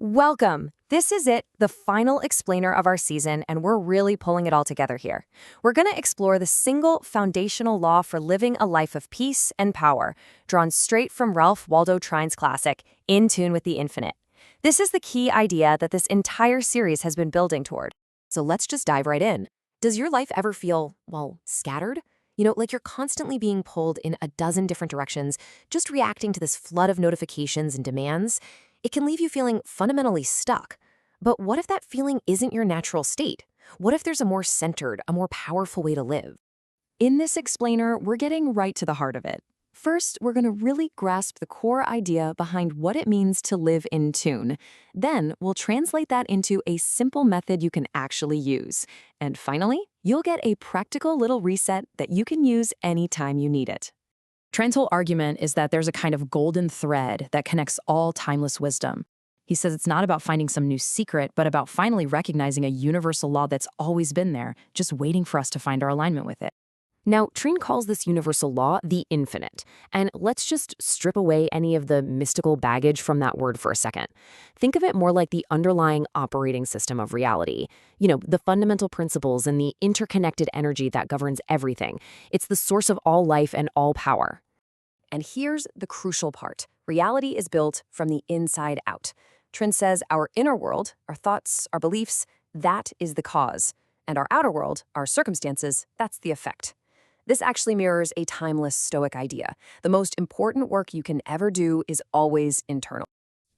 Welcome! This is it, the final explainer of our season, and we're really pulling it all together here. We're going to explore the single foundational law for living a life of peace and power, drawn straight from Ralph Waldo Trine's classic, In Tune with the Infinite. This is the key idea that this entire series has been building toward. So let's just dive right in. Does your life ever feel, well, scattered? Like you're constantly being pulled in a dozen different directions, just reacting to this flood of notifications and demands? It can leave you feeling fundamentally stuck. But what if that feeling isn't your natural state? What if there's a more centered, a more powerful way to live? In this explainer, we're getting right to the heart of it. First, we're going to really grasp the core idea behind what it means to live in tune. Then, we'll translate that into a simple method you can actually use. And finally, you'll get a practical little reset that you can use anytime you need it. Trine's whole argument is that there's a kind of golden thread that connects all timeless wisdom. He says it's not about finding some new secret, but about finally recognizing a universal law that's always been there, just waiting for us to find our alignment with it. Now, Trine calls this universal law the infinite, and let's just strip away any of the mystical baggage from that word for a second. Think of it more like the underlying operating system of reality. The fundamental principles and the interconnected energy that governs everything. It's the source of all life and all power. And here's the crucial part. Reality is built from the inside out. Trine says our inner world, our thoughts, our beliefs, that is the cause. And our outer world, our circumstances, that's the effect. This actually mirrors a timeless Stoic idea. The most important work you can ever do is always internal.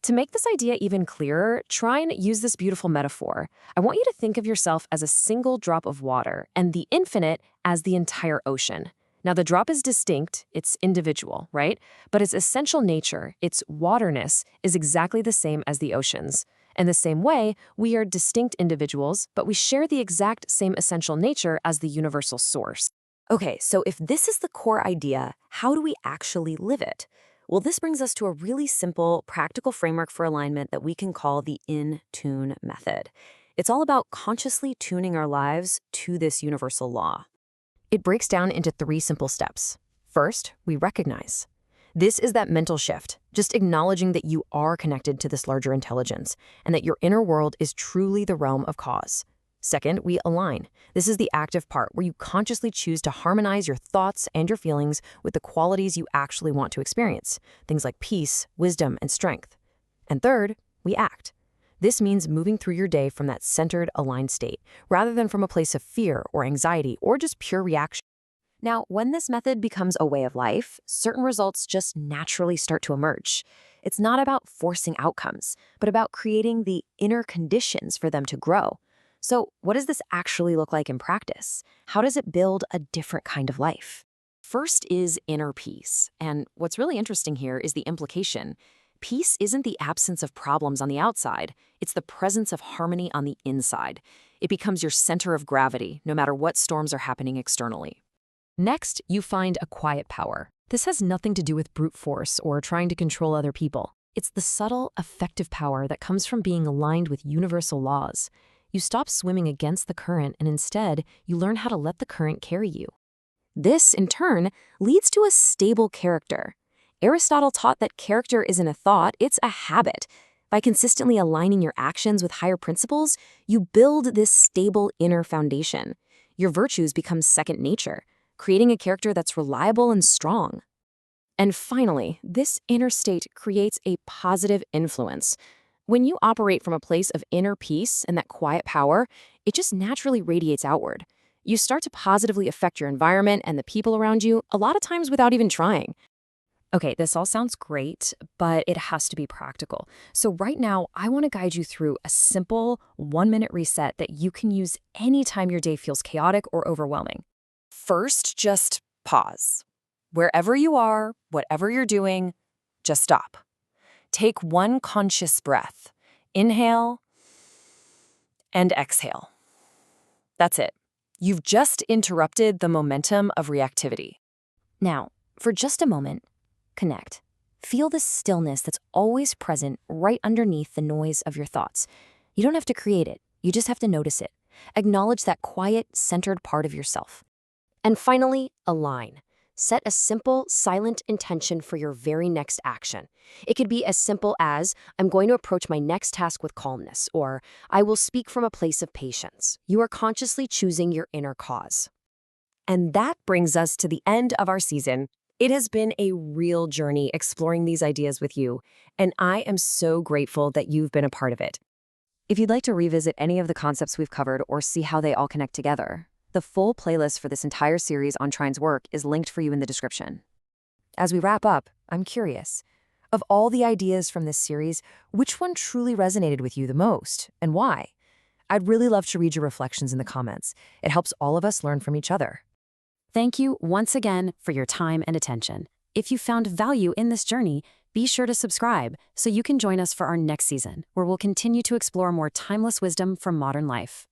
To make this idea even clearer, try and use this beautiful metaphor. I want you to think of yourself as a single drop of water and the infinite as the entire ocean. Now, the drop is distinct, it's individual, right? But its essential nature, its waterness, is exactly the same as the ocean's. In the same way, we are distinct individuals, but we share the exact same essential nature as the universal source. Okay, so if this is the core idea, how do we actually live it? Well, this brings us to a really simple, practical framework for alignment that we can call the in-tune method. It's all about consciously tuning our lives to this universal law. It breaks down into 3 simple steps. First, we recognize. This is that mental shift, just acknowledging that you are connected to this larger intelligence and that your inner world is truly the realm of cause. Second, we align. This is the active part where you consciously choose to harmonize your thoughts and your feelings with the qualities you actually want to experience, things like peace, wisdom, and strength. And third, we act. This means moving through your day from that centered, aligned state, rather than from a place of fear or anxiety or just pure reaction. Now, when this method becomes a way of life, certain results just naturally start to emerge. It's not about forcing outcomes, but about creating the inner conditions for them to grow. So, what does this actually look like in practice? How does it build a different kind of life? First is inner peace. And what's really interesting here is the implication. Peace isn't the absence of problems on the outside, it's the presence of harmony on the inside. It becomes your center of gravity, no matter what storms are happening externally. Next, you find a quiet power. This has nothing to do with brute force or trying to control other people. It's the subtle, effective power that comes from being aligned with universal laws. You stop swimming against the current and instead, you learn how to let the current carry you. This, in turn, leads to a stable character. Aristotle taught that character isn't a thought, it's a habit. By consistently aligning your actions with higher principles, you build this stable inner foundation. Your virtues become second nature, creating a character that's reliable and strong. And finally, this inner state creates a positive influence. When you operate from a place of inner peace and that quiet power, it just naturally radiates outward. You start to positively affect your environment and the people around you, a lot of times without even trying. Okay, this all sounds great, but it has to be practical. So right now, I want to guide you through a simple 1-minute reset that you can use anytime your day feels chaotic or overwhelming. First, just pause. Wherever you are, whatever you're doing, just stop. Take 1 conscious breath. Inhale and exhale. That's it. You've just interrupted the momentum of reactivity. Now, for just a moment, connect. Feel the stillness that's always present right underneath the noise of your thoughts. You don't have to create it. You just have to notice it. Acknowledge that quiet, centered part of yourself. And finally, align. Set a simple, silent intention for your very next action. It could be as simple as, I'm going to approach my next task with calmness, or I will speak from a place of patience. You are consciously choosing your inner cause. And that brings us to the end of our season. It has been a real journey exploring these ideas with you, and I am so grateful that you've been a part of it. If you'd like to revisit any of the concepts we've covered or see how they all connect together, the full playlist for this entire series on Trine's work is linked for you in the description. As we wrap up, I'm curious. Of all the ideas from this series, which one truly resonated with you the most, and why? I'd really love to read your reflections in the comments. It helps all of us learn from each other. Thank you once again for your time and attention. If you found value in this journey, be sure to subscribe so you can join us for our next season, where we'll continue to explore more timeless wisdom from modern life.